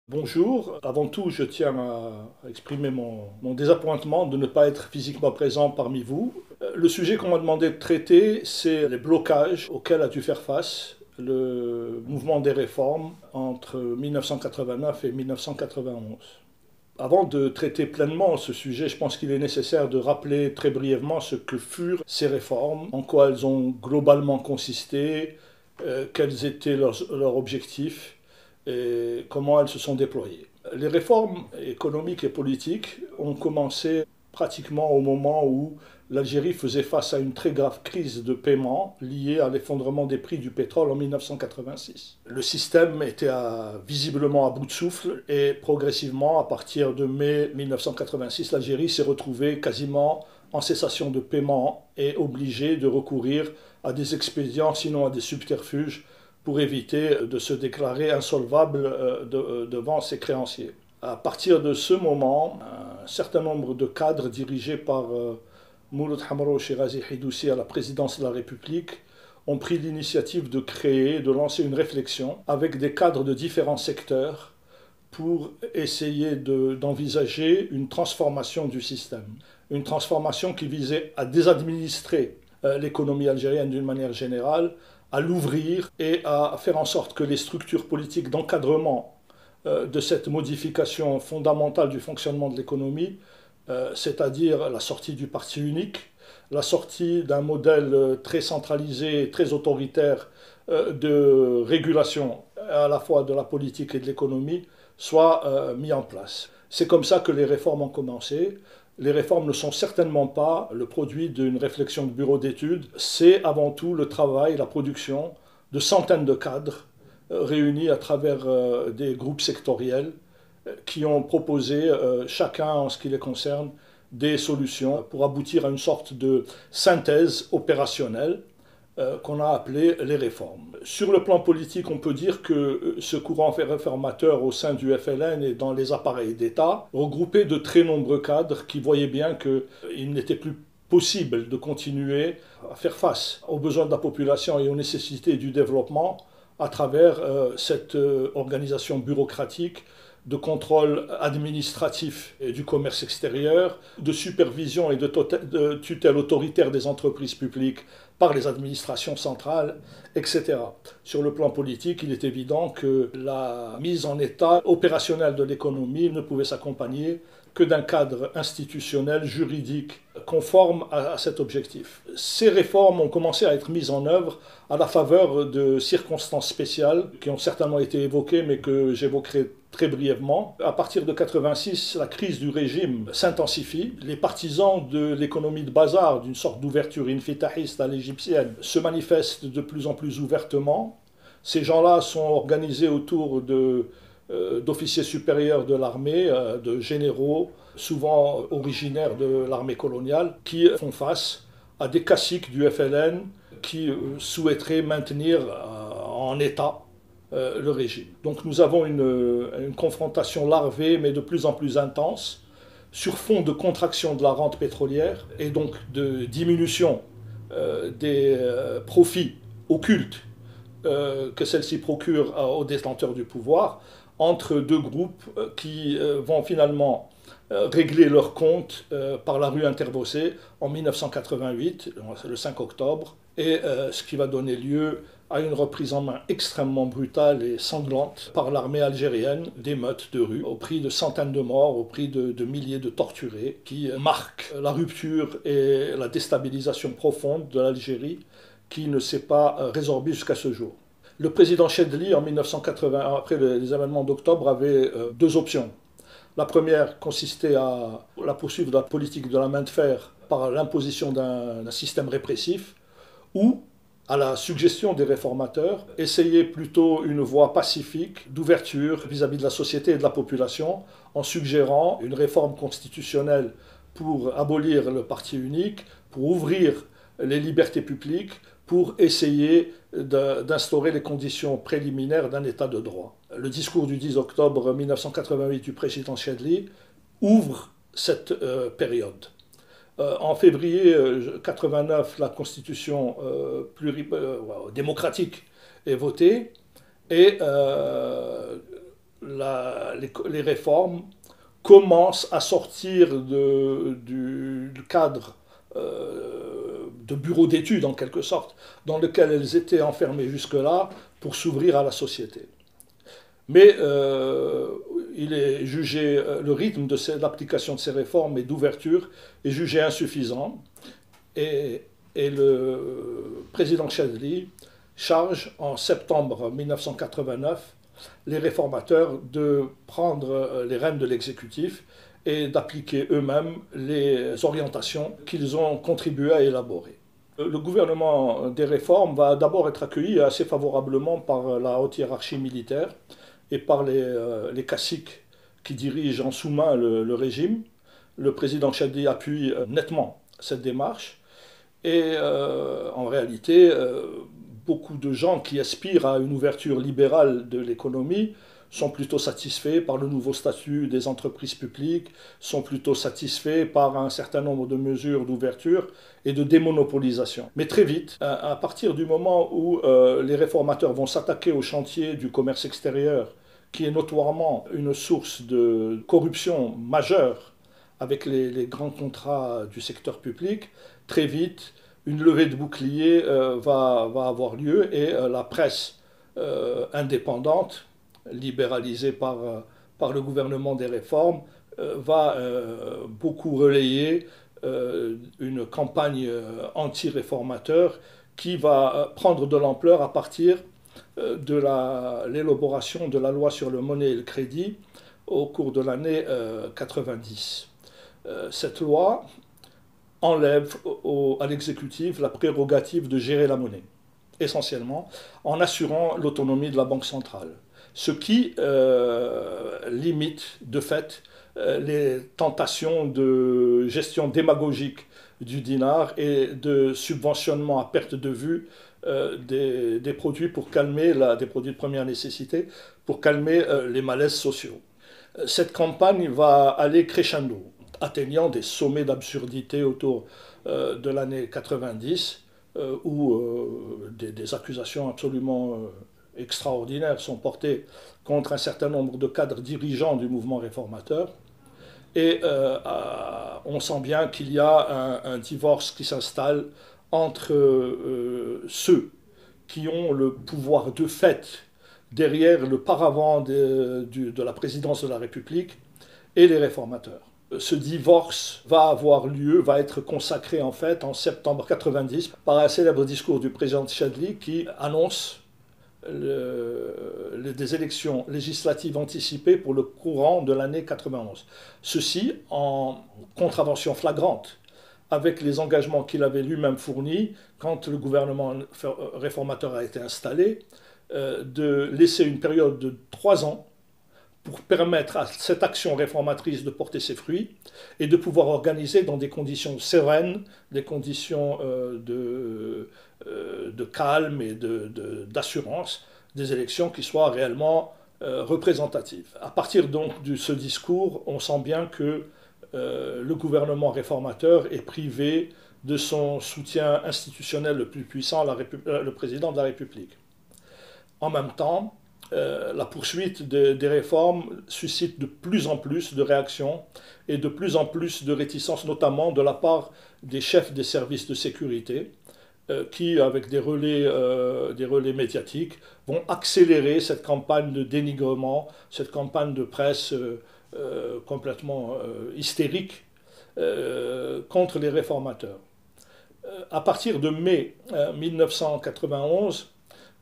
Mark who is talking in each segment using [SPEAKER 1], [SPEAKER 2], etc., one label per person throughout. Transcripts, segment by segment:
[SPEAKER 1] Bonjour, avant tout je tiens à exprimer mon désappointement de ne pas être physiquement présent parmi vous. Le sujet qu'on m'a demandé de traiter, c'est les blocages auxquels a dû faire face le mouvement des réformes entre 1989 et 1991. Avant de traiter pleinement ce sujet, je pense qu'il est nécessaire de rappeler très brièvement ce que furent ces réformes, en quoi elles ont globalement consisté, quels étaient leurs objectifs et comment elles se sont déployées. Les réformes économiques et politiques ont commencé pratiquement au moment où l'Algérie faisait face à une très grave crise de paiement liée à l'effondrement des prix du pétrole en 1986. Le système était visiblement à bout de souffle et progressivement, à partir de mai 1986, l'Algérie s'est retrouvée quasiment en cessation de paiement et obligée de recourir à des expédients, sinon à des subterfuges, pour éviter de se déclarer insolvable devant ses créanciers. À partir de ce moment, un certain nombre de cadres dirigés par Mouloud Hamrouche et Razi Hidoussi à la présidence de la République ont pris l'initiative de créer, de lancer une réflexion avec des cadres de différents secteurs pour essayer d'envisager une transformation du système. Une transformation qui visait à désadministrer l'économie algérienne d'une manière générale, à l'ouvrir et à faire en sorte que les structures politiques d'encadrement de cette modification fondamentale du fonctionnement de l'économie, c'est-à-dire la sortie du parti unique, la sortie d'un modèle très centralisé, très autoritaire de régulation à la fois de la politique et de l'économie, soit mis en place. C'est comme ça que les réformes ont commencé. Les réformes ne sont certainement pas le produit d'une réflexion de bureau d'études, c'est avant tout le travail, la production de centaines de cadres réunis à travers des groupes sectoriels qui ont proposé, chacun en ce qui les concerne, des solutions pour aboutir à une sorte de synthèse opérationnelle qu'on a appelé les réformes. Sur le plan politique, on peut dire que ce courant réformateur au sein du FLN et dans les appareils d'État regroupait de très nombreux cadres qui voyaient bien qu'il n'était plus possible de continuer à faire face aux besoins de la population et aux nécessités du développement à travers cette organisation bureaucratique de contrôle administratif et du commerce extérieur, de supervision et de tutelle autoritaire des entreprises publiques par les administrations centrales, etc. Sur le plan politique, il est évident que la mise en état opérationnelle de l'économie ne pouvait s'accompagner que d'un cadre institutionnel, juridique, conforme à cet objectif. Ces réformes ont commencé à être mises en œuvre à la faveur de circonstances spéciales qui ont certainement été évoquées, mais que j'évoquerai très brièvement. À partir de 86, la crise du régime s'intensifie. Les partisans de l'économie de bazar, d'une sorte d'ouverture infitahiste à l'égyptienne, se manifestent de plus en plus ouvertement. Ces gens-là sont organisés autour d'officiers supérieurs de l'armée, de généraux, souvent originaires de l'armée coloniale, qui font face à des caciques du FLN qui souhaiteraient maintenir en état le régime. Donc nous avons une confrontation larvée, mais de plus en plus intense, sur fond de contraction de la rente pétrolière et donc de diminution des profits occultes que celle-ci procure aux détenteurs du pouvoir, entre deux groupes qui vont finalement régler leurs comptes par la rue Interbossé en 1988, le 5 octobre, et ce qui va donner lieu à une reprise en main extrêmement brutale et sanglante par l'armée algérienne d'émeutes de rue, au prix de centaines de morts, au prix de milliers de torturés, qui marquent la rupture et la déstabilisation profonde de l'Algérie, qui ne s'est pas résorbée jusqu'à ce jour. Le président Chedli, en 1980, après les événements d'octobre, avait deux options. La première consistait à la poursuite de la politique de la main de fer par l'imposition d'un système répressif, ou, à la suggestion des réformateurs, essayer plutôt une voie pacifique d'ouverture vis-à-vis de la société et de la population, en suggérant une réforme constitutionnelle pour abolir le parti unique, pour ouvrir les libertés publiques, pour essayer d'instaurer les conditions préliminaires d'un état de droit. Le discours du 10 octobre 1988 du président Chedli ouvre cette période. En février 89, la constitution démocratique est votée et les réformes commencent à sortir du cadre de bureau d'études, en quelque sorte, dans lequel elles étaient enfermées jusque-là, pour s'ouvrir à la société. Mais il est jugé, le rythme de l'application de ces réformes et d'ouverture est jugé insuffisant. Et, et le président Chadli charge en septembre 1989 les réformateurs de prendre les rênes de l'exécutif et d'appliquer eux-mêmes les orientations qu'ils ont contribué à élaborer. Le gouvernement des réformes va d'abord être accueilli assez favorablement par la haute hiérarchie militaire et par les caciques qui dirigent en sous-main le régime. Le président Chadli appuie nettement cette démarche et en réalité, beaucoup de gens qui aspirent à une ouverture libérale de l'économie sont plutôt satisfaits par le nouveau statut des entreprises publiques, sont plutôt satisfaits par un certain nombre de mesures d'ouverture et de démonopolisation. Mais très vite, à partir du moment où les réformateurs vont s'attaquer au chantier du commerce extérieur, qui est notoirement une source de corruption majeure avec les grands contrats du secteur public, très vite, une levée de bouclier va avoir lieu et la presse indépendante, libéralisée par le gouvernement des réformes, va beaucoup relayer une campagne anti-réformateur qui va prendre de l'ampleur à partir de l'élaboration de la loi sur le monnaie et le crédit au cours de l'année 90. Cette loi enlève à l'exécutif la prérogative de gérer la monnaie, essentiellement en assurant l'autonomie de la Banque centrale, ce qui limite de fait les tentations de gestion démagogique du dinar et de subventionnement à perte de vue des produits pour calmer des produits de première nécessité pour calmer les malaises sociaux. Cette campagne va aller crescendo, atteignant des sommets d'absurdité autour de l'année 90, où des accusations absolument extraordinaires sont portées contre un certain nombre de cadres dirigeants du mouvement réformateur. Et on sent bien qu'il y a un divorce qui s'installe entre ceux qui ont le pouvoir de fait derrière le paravent de la présidence de la République et les réformateurs. Ce divorce va avoir lieu, va être consacré en fait en septembre 90 par un célèbre discours du président Chadli qui annonce des élections législatives anticipées pour le courant de l'année 91. Ceci en contravention flagrante avec les engagements qu'il avait lui-même fournis quand le gouvernement réformateur a été installé, de laisser une période de 3 ans pour permettre à cette action réformatrice de porter ses fruits et de pouvoir organiser dans des conditions sereines, des conditions de calme et d'assurance, des élections qui soient réellement représentatives. À partir donc de ce discours, on sent bien que le gouvernement réformateur est privé de son soutien institutionnel le plus puissant, le président de la République. En même temps, la poursuite des réformes suscite de plus en plus de réactions et de plus en plus de réticences, notamment de la part des chefs des services de sécurité, qui, avec des relais médiatiques, vont accélérer cette campagne de dénigrement, cette campagne de presse complètement hystérique contre les réformateurs. À partir de mai 1991,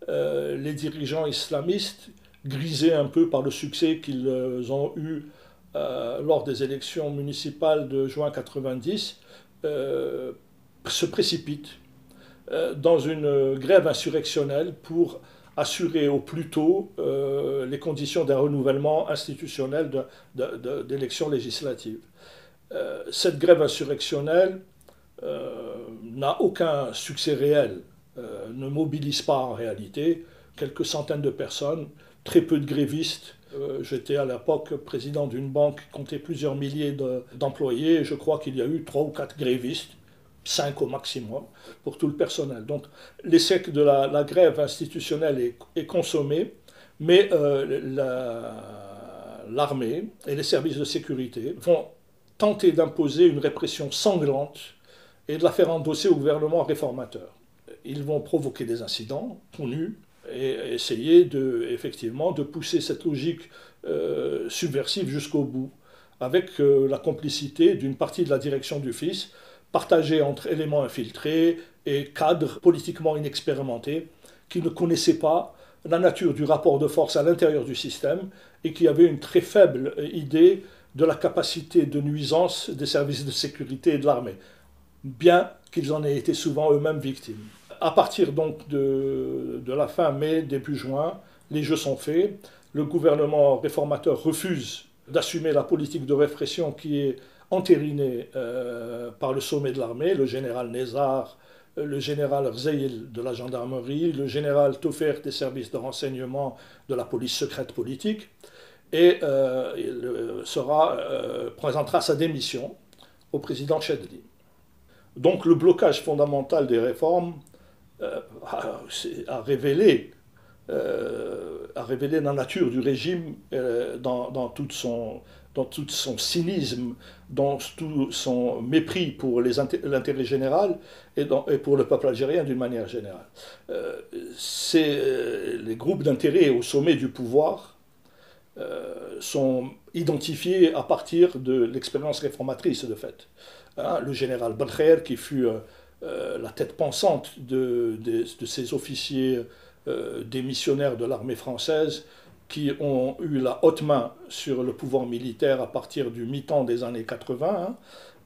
[SPEAKER 1] les dirigeants islamistes, grisés un peu par le succès qu'ils ont eu lors des élections municipales de juin 90, se précipitent dans une grève insurrectionnelle pour assurer au plus tôt les conditions d'un renouvellement institutionnel d'élections législatives. Cette grève insurrectionnelle n'a aucun succès réel, ne mobilise pas en réalité quelques centaines de personnes, très peu de grévistes. J'étais à l'époque président d'une banque qui comptait plusieurs milliers d'employés, et je crois qu'il y a eu 3 ou 4 grévistes, 5 au maximum, pour tout le personnel. Donc l'échec de la grève institutionnelle est consommé, mais l'armée et les services de sécurité vont tenter d'imposer une répression sanglante et de la faire endosser au gouvernement réformateur. Ils vont provoquer des incidents connus et essayer effectivement de pousser cette logique subversive jusqu'au bout, avec la complicité d'une partie de la direction du FIS, partagée entre éléments infiltrés et cadres politiquement inexpérimentés, qui ne connaissaient pas la nature du rapport de force à l'intérieur du système et qui avaient une très faible idée de la capacité de nuisance des services de sécurité et de l'armée, bien qu'ils en aient été souvent eux-mêmes victimes. À partir donc de la fin mai, début juin, les jeux sont faits. Le gouvernement réformateur refuse d'assumer la politique de répression qui est entérinée par le sommet de l'armée, le général Nézard, le général Rzeïl de la gendarmerie, le général Tofer des services de renseignement de la police secrète politique, et il présentera sa démission au président Chedli. Donc le blocage fondamental des réformes a révélé la nature du régime dans tout son cynisme, dans tout son mépris pour l'intérêt général et pour le peuple algérien d'une manière générale. Les groupes d'intérêt au sommet du pouvoir sont identifiés à partir de l'expérience réformatrice de fait. Le général Belkher, qui fut la tête pensante de ces officiers démissionnaires de l'armée française qui ont eu la haute main sur le pouvoir militaire à partir du mi-temps des années 80,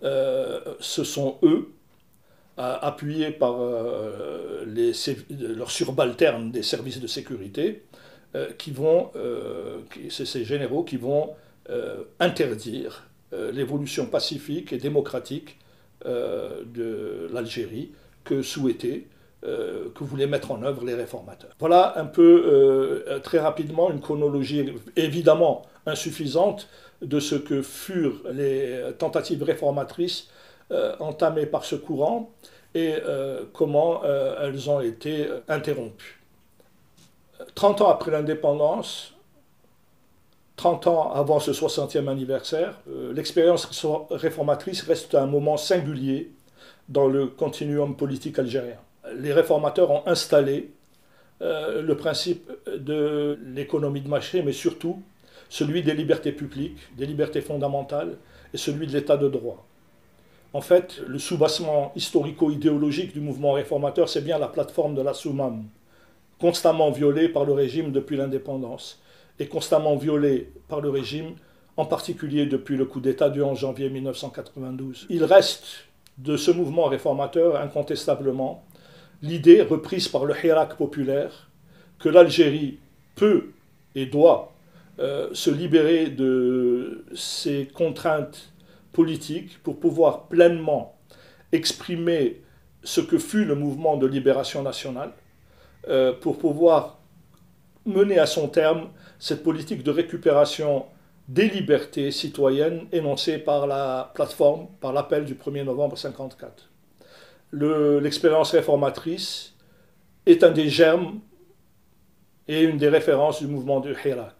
[SPEAKER 1] ce sont eux, appuyés par leurs subalternes des services de sécurité, c'est ces généraux qui vont interdire l'évolution pacifique et démocratique de l'Algérie que voulaient mettre en œuvre les réformateurs. Voilà un peu, très rapidement, une chronologie évidemment insuffisante de ce que furent les tentatives réformatrices entamées par ce courant et comment elles ont été interrompues. 30 ans après l'indépendance, 30 ans avant ce 60e anniversaire, l'expérience réformatrice reste un moment singulier dans le continuum politique algérien. Les réformateurs ont installé le principe de l'économie de marché, mais surtout celui des libertés publiques, des libertés fondamentales, et celui de l'état de droit. En fait, le soubassement historico-idéologique du mouvement réformateur, c'est bien la plateforme de la Soumam, constamment violée par le régime depuis l'indépendance, et constamment violée par le régime, en particulier depuis le coup d'État du 11 janvier 1992. Il reste de ce mouvement réformateur, incontestablement, l'idée reprise par le Hirak populaire que l'Algérie peut et doit se libérer de ses contraintes politiques pour pouvoir pleinement exprimer ce que fut le mouvement de libération nationale, pour pouvoir mener à son terme cette politique de récupération des libertés citoyennes énoncée par la plateforme, par l'appel du 1er novembre 1954. L'expérience réformatrice est un des germes et une des références du mouvement du Hirak.